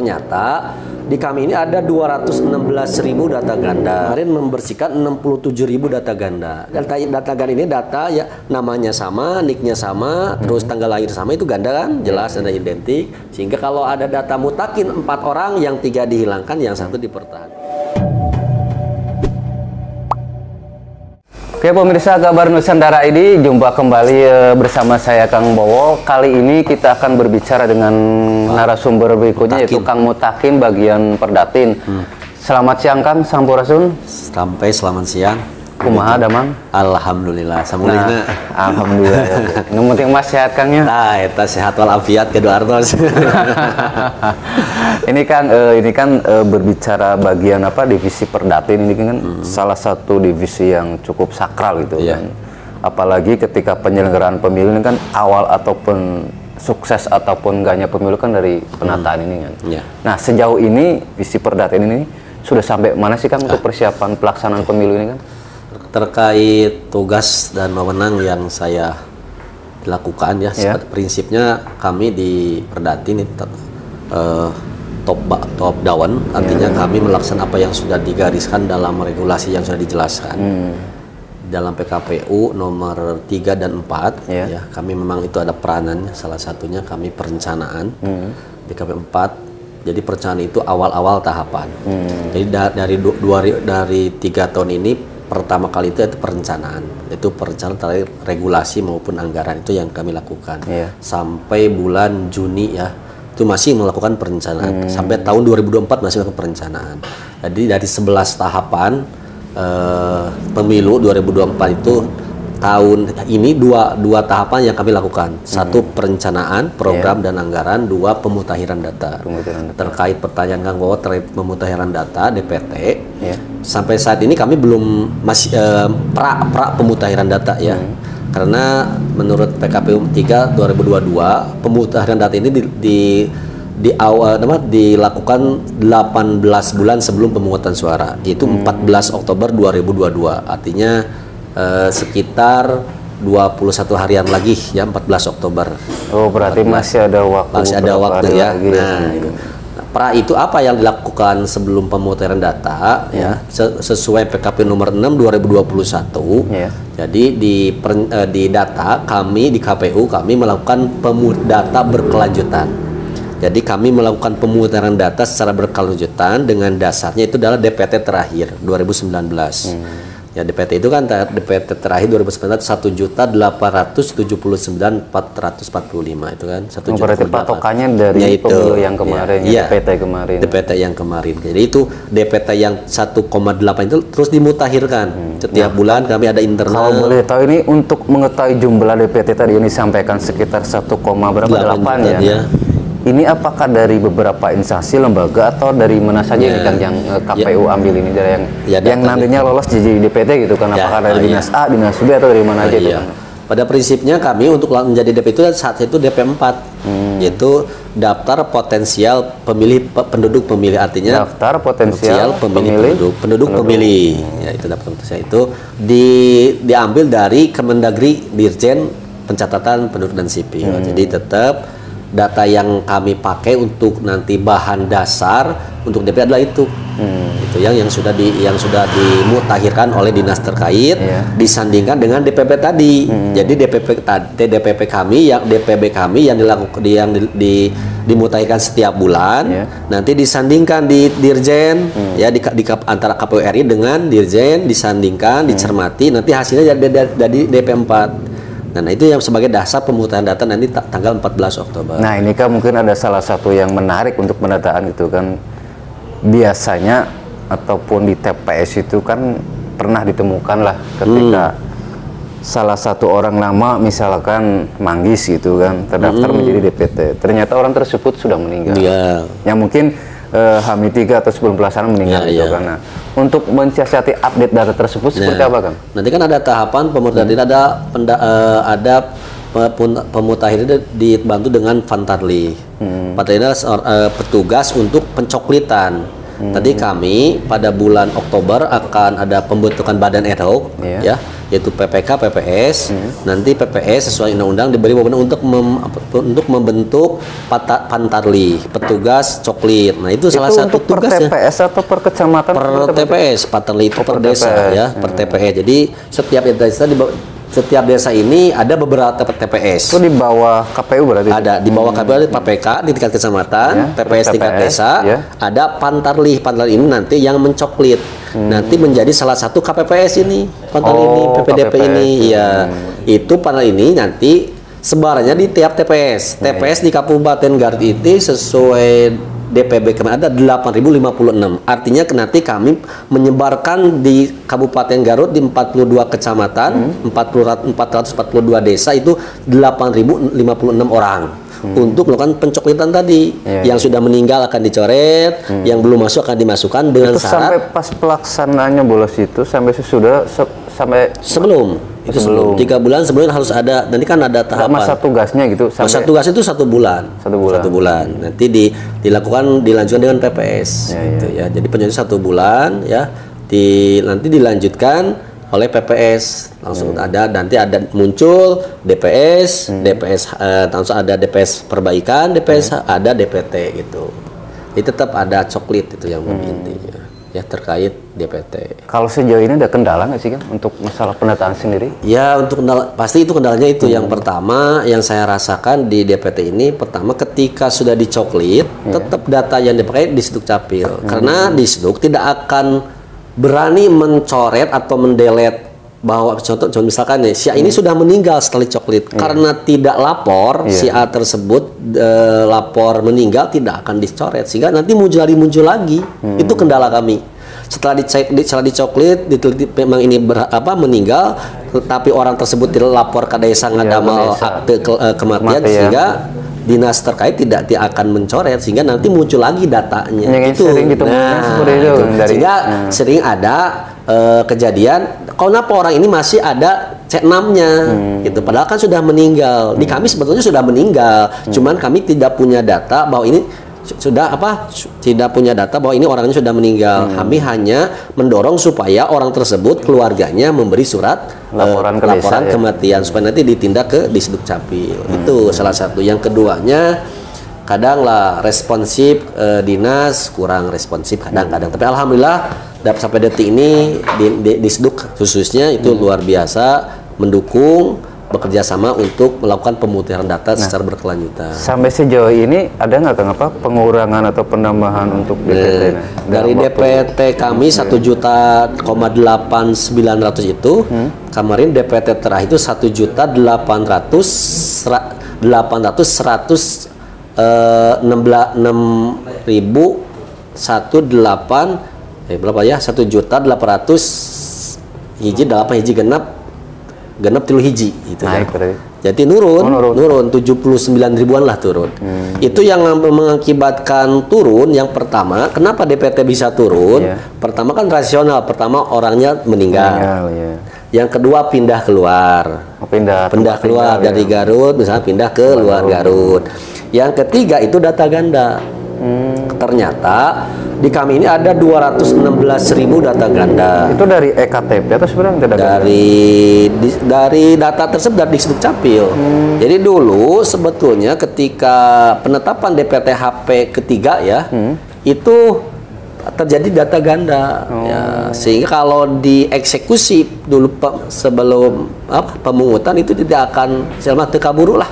Ternyata di kami ini ada 216.000 data ganda. Kemarin membersihkan 67.000 data ganda. Data ganda ini data ya namanya sama, nicknya sama, terus tanggal lahir sama, itu ganda kan, jelas dan identik. Sehingga kalau ada data mutakin 4 orang, yang 3 dihilangkan, yang 1 dipertahankan. Oke pemirsa Kabar Nusantara ini, jumpa kembali bersama saya Kang Bowo. Kali ini kita akan berbicara dengan narasumber berikutnya, yaitu Kang Mutakin bagian Perdatin. Selamat siang Kang, Sampurasun. Sampai selamat siang. Kumaha damang? Alhamdulillah, samulihna. Alhamdulillah. Yang penting mas sehat Kangnya. Nah, eta sehat walafiat kedua artos. Ini kan berbicara bagian apa, divisi Perdatin ini kan salah satu divisi yang cukup sakral gitu kan. Apalagi ketika penyelenggaraan pemilu ini kan awal ataupun sukses ataupun enggaknya pemilu kan dari penataan ini kan. Nah, sejauh ini divisi Perdatin ini sudah sampai mana sih Kang untuk persiapan pelaksanaan pemilu ini kan? Terkait tugas dan wewenang yang saya lakukan ya, prinsipnya kami di Perdatin itu top down, artinya kami melaksanakan apa yang sudah digariskan dalam regulasi yang sudah dijelaskan dalam PKPU nomor 3 dan 4 ya, kami memang itu ada peranannya, salah satunya kami perencanaan PKPU 4. Jadi perencanaan itu awal-awal tahapan. Jadi dari 3 tahun ini pertama kali itu perencanaan, itu perencanaan terkait regulasi maupun anggaran, itu yang kami lakukan sampai bulan Juni ya, itu masih melakukan perencanaan sampai tahun 2024 masih melakukan perencanaan. Jadi dari 11 tahapan pemilu 2024 itu tahun ini dua tahapan yang kami lakukan. Satu perencanaan program dan anggaran, 2 pemutakhiran data. Terkait pertanyaan Kang Bowo terkait pemutakhiran data DPT, sampai saat ini kami belum masih pra pemutakhiran data ya. Karena menurut PKPU 3 2022 pemutakhiran data ini dilakukan 18 bulan sebelum pemungutan suara. Itu 14 Oktober 2022. Artinya sekitar 21 harian lagi ya, 14 Oktober. Oh, berarti 14. Masih ada waktu. Masih ada waktu ya. Lagi. Nah, pra itu apa yang dilakukan sebelum pemutakhiran data ya, sesuai PKP nomor 6 2021. Jadi di data kami di KPU kami melakukan data berkelanjutan. Jadi kami melakukan pemutakhiran data secara berkelanjutan dengan dasarnya itu adalah DPT terakhir 2019. Ya, DPT itu kan DPT terakhir 2019 1.879.445 itu kan 1.8. Berarti patokannya dari pemilu yang kemarin, DPT kemarin. DPT yang kemarin. Jadi itu DPT yang 1,8 itu terus dimutakhirkan. Setiap bulan kami ada internal. Kalau boleh tahu ini untuk mengetahui jumlah DPT tadi yang disampaikan sekitar 1, berapa 8 ya. Ini apakah dari beberapa instansi, lembaga, atau dari mana saja ini Kang yang KPU ambil ini, dari yang nantinya lolos jadi DPT gitu kan? Apakah dari Dinas A, Dinas B, atau dari mana aja itu Kang? Pada prinsipnya kami untuk menjadi DPT itu saat itu DP4, yaitu daftar potensial penduduk pemilih, artinya daftar potensial penduduk pemilih. Ya, itu daftar potensial itu diambil dari Kemendagri Dirjen Pencatatan Penduduk dan Sipil. Jadi tetap data yang kami pakai untuk nanti bahan dasar untuk DP adalah itu. Itu yang sudah dimutakhirkan oleh dinas terkait, disandingkan dengan DPP tadi. Jadi DPP kami yang dilakukan dimutakhirkan setiap bulan, nanti disandingkan di Dirjen antara KPU RI dengan Dirjen, disandingkan, dicermati, nanti hasilnya jadi DP4. Nah, itu yang sebagai dasar pemutakhiran data nanti tanggal 14 Oktober. Nah, ini kan mungkin ada salah satu yang menarik untuk pendataan gitu kan. Biasanya ataupun di TPS itu kan pernah ditemukan lah ketika salah satu orang nama misalkan Manggis gitu kan terdaftar menjadi DPT. Ternyata orang tersebut sudah meninggal. Yang mungkin H-3 atau sebelum pelaksanaan meninggal gitu kan. Nah, untuk mensiasati update data tersebut seperti apa Kang? Nanti kan ada tahapan pemutahiran, ada pemutahiran dibantu dengan Fantarli. Fantarli petugas untuk pencoklitan. Tadi kami pada bulan Oktober akan ada pembentukan badan ad hoc ya yaitu PPK, PPS. Nanti PPS sesuai undang-undang diberi wewenang untuk membentuk pantarli, petugas coklit. Nah, itu salah satu tugasnya. Per TPS atau per kecamatan? Per TPS, pantarli itu per desa ya, per TPS. Jadi setiap desa ini ada beberapa TPS. Itu di bawah KPU berarti? Ada di bawah KPU, ada PPK di tingkat kecamatan, PPS tingkat desa, ada pantarli. Pantarli ini nanti yang mencoklit. Nanti menjadi salah satu KPPS ini, pantarli ini, PPDP KPPS ini. Ya, itu pantarli ini nanti sebarannya di tiap TPS. TPS di Kabupaten Garut itu sesuai DPB kemarin ada 8.056. Artinya nanti kami menyebarkan di Kabupaten Garut di 42 kecamatan, 442 desa itu 8.056 orang untuk melakukan pencoklitan tadi. Yang sudah meninggal akan dicoret, yang belum masuk akan dimasukkan dengan itu syarat. Sampai pas pelaksanaannya bolos itu sampai sesudah sampai sebelum. Itu sebelum 3 bulan sebelum harus ada, nanti kan ada tahapan masa tugasnya gitu. Masa tugas itu 1 bulan. 1 bulan. Nanti dilanjutkan dengan PPS gitu ya. Jadi penjelasan 1 bulan ya. Nanti dilanjutkan oleh PPS langsung nanti ada muncul DPS, langsung ada DPS perbaikan, DPS ada DPT gitu. Itu tetap ada coklit itu yang intinya. Ya, terkait DPT. Kalau sejauh ini ada kendala nggak sih kan untuk masalah pendataan sendiri? Ya, untuk kendala, pasti itu kendalanya itu. Yang pertama yang saya rasakan di DPT ini, pertama ketika sudah dicoklit, tetap data yang dipakai di Disdukcapil. Karena Disduk tidak akan berani mencoret atau mendelete bahwa contoh misalkan nih, si A ini sudah meninggal setelah dicoklit. Karena tidak lapor, si A tersebut lapor meninggal tidak akan dicoret, sehingga nanti muncul lagi. Itu kendala kami. Setelah dicoklit, diteliti memang ini meninggal, tetapi orang tersebut tidak lapor ke desa ngadamel akte kematian, sehingga dinas terkait tidak akan mencoret, sehingga nanti muncul lagi datanya. Itu. Sehingga sering ada kejadian, kenapa orang ini masih ada C6-nya gitu, padahal kan sudah meninggal. Di kami sebetulnya sudah meninggal, cuman kami tidak punya data bahwa ini tidak punya data bahwa ini orangnya sudah meninggal. Kami hanya mendorong supaya orang tersebut, keluarganya memberi surat laporan kematian supaya nanti ditindak ke Disdukcapil. Itu salah satu. Yang keduanya, kadang lah responsif dinas kurang responsif kadang-kadang. Tapi alhamdulillah sampai detik ini Disduk khususnya itu luar biasa mendukung, bekerja sama untuk melakukan pemutahiran data secara berkelanjutan. Sampai sejauh ini ada nggak pengurangan atau penambahan untuk DPT? Dari DPT kami 1.8.900.000 itu kemarin DPT terakhir itu 1.816.000 berapa ya? 1.800.000 hiji genap 3 hiji gitu ya. Jadi nurun 79 ribuan lah turun. Itu yang mengakibatkan turun. Yang pertama, kenapa DPT bisa turun? Pertama kan rasional. Pertama orangnya meninggal. Yang kedua pindah keluar. Pindah keluar dari Garut, misalnya pindah ke luar Garut. Yang ketiga itu data ganda. Ternyata di kami ini ada 216.000 data ganda. Itu dari EKTP atau sebenarnya tidak? Dari data tersebut dari Disdukcapil. Jadi dulu sebetulnya ketika penetapan DPT HP ketiga ya, itu terjadi data ganda. Ya, sehingga kalau dieksekusi dulu sebelum pemungutan itu tidak akan tekaburu lah.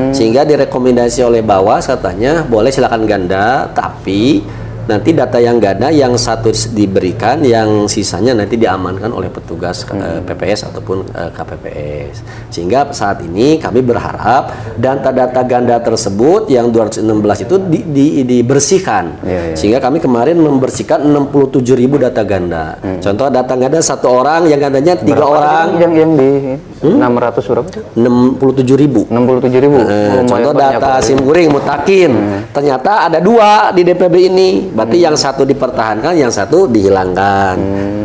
Sehingga direkomendasi oleh Bawas katanya boleh silakan ganda, tapi nanti data yang ganda yang satu diberikan, yang sisanya nanti diamankan oleh petugas PPS ataupun KPPS. Sehingga saat ini kami berharap data-data ganda tersebut yang 216 itu dibersihkan. Sehingga kami kemarin membersihkan 67.000 data ganda. Contoh data ganda satu orang, yang gandanya 3 orang. Yang di 600 berapa? 67.000. 67.000. Contoh data SIM-Guring Mutakin. Ternyata ada 2 di DPB ini. Berarti yang satu dipertahankan, yang satu dihilangkan.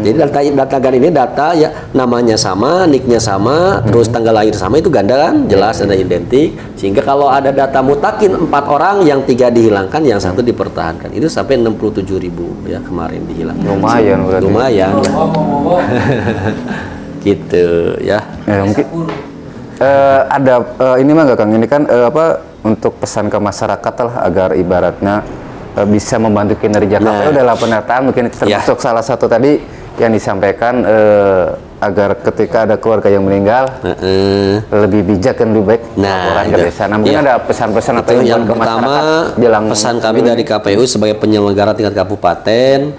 Jadi data ganda ini data ya namanya sama, nicknya sama, terus tanggal lahir sama, itu ganda kan, jelas ada identik. Sehingga kalau ada data Mutakin 4 orang, yang 3 dihilangkan, yang satu dipertahankan. Itu sampai 67.000 ya kemarin dihilangkan. Lumayan berarti. Lumayan. gitu ya. Mungkin ada ini mah nggak Kang, ini kan apa untuk pesan ke masyarakat lah agar ibaratnya bisa membantu kinerja KPU dalam penataan, mungkin termasuk salah satu tadi yang disampaikan agar ketika ada keluarga yang meninggal lebih bijak dan lebih baik laporan ke desa. Nah, mungkin ada pesan-pesan atau yang pertama, pesan kami dari KPU sebagai penyelenggara tingkat kabupaten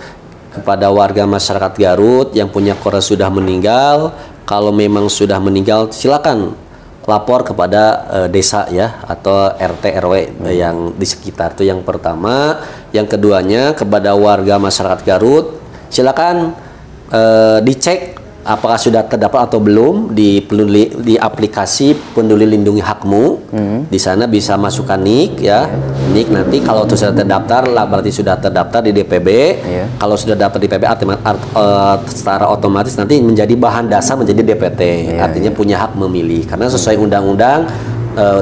kepada warga masyarakat Garut yang punya keluarga sudah meninggal, kalau memang sudah meninggal silakan lapor kepada desa ya atau RT RW yang di sekitar. Itu yang pertama. Yang keduanya kepada warga masyarakat Garut silakan dicek apakah sudah terdapat atau belum di aplikasi Peduli Lindungi Hakmu. Di sana bisa masukkan NIK ya. NIK nanti kalau itu sudah terdaftar lah berarti sudah terdaftar di DPB. Kalau sudah dapat di DPB secara otomatis nanti menjadi bahan dasar menjadi DPT. Artinya punya hak memilih karena sesuai Undang-Undang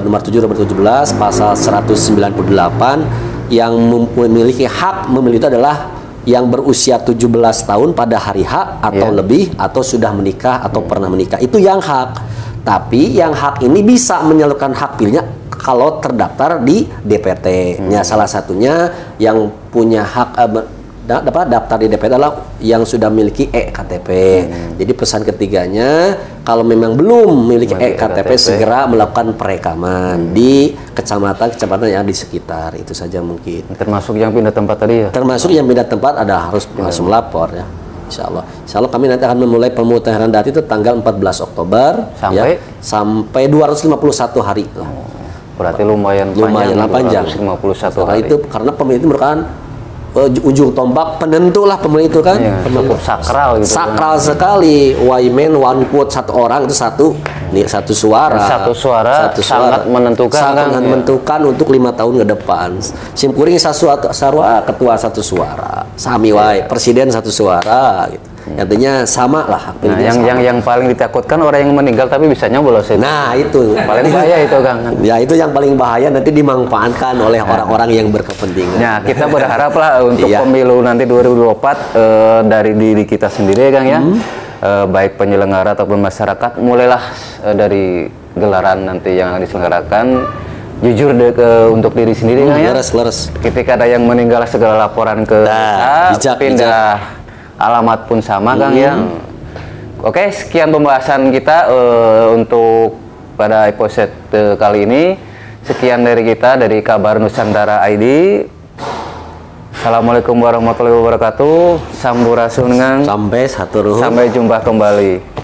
nomor 7 2017 pasal 198 yang memiliki hak memilih itu adalah yang berusia 17 tahun pada hari H atau lebih atau sudah menikah atau pernah menikah, itu yang hak. Tapi yang hak ini bisa menyalurkan hak pilihnya kalau terdaftar di DPT-nya. Salah satunya yang punya hak dapat daftar di DPT adalah yang sudah memiliki e-KTP. Jadi pesan ketiganya, kalau memang belum memiliki e-KTP segera melakukan perekaman di kecamatan yang di sekitar. Itu saja mungkin. Termasuk yang pindah tempat tadi ya? Termasuk yang pindah tempat ada harus langsung melapor ya. Insya Allah kami nanti akan memulai pemutahiran data itu tanggal 14 Oktober sampai 251 hari. Berarti lumayan panjang. 251 hari. Itu karena pemilih itu merupakan ujung tombak penentu lah pemilih itu kan. Cukup sakral gitu. Sakral sekali. One man one vote, satu orang itu satu suara. Satu suara sangat menentukan. Sangat menentukan untuk 5 tahun ke depan. Simkuring sarua ketua satu suara. Sami wae presiden satu suara gitu. Artinya sama lah. Nah, yang paling ditakutkan orang yang meninggal tapi bisa nyoblos itu. Nah, itu paling bahaya itu Kang. Ya, itu yang paling bahaya nanti dimanfaatkan oleh orang-orang yang berkepentingan. Nah, kita berharap lah untuk pemilu nanti 2024 dari diri kita sendiri Kang ya. Baik penyelenggara ataupun masyarakat mulailah dari gelaran nanti yang diselenggarakan jujur untuk diri sendiri Kang ya. Leres. Ketika ada yang meninggal segala laporan ke desa, pindah alamat pun sama Kang ya. Oke, sekian pembahasan kita untuk pada episode kali ini. Sekian dari kita dari Kabar Nusantara ID. Assalamualaikum warahmatullahi wabarakatuh. Sampurasun Kang. Sampai satu ruhun. Sampai jumpa kembali.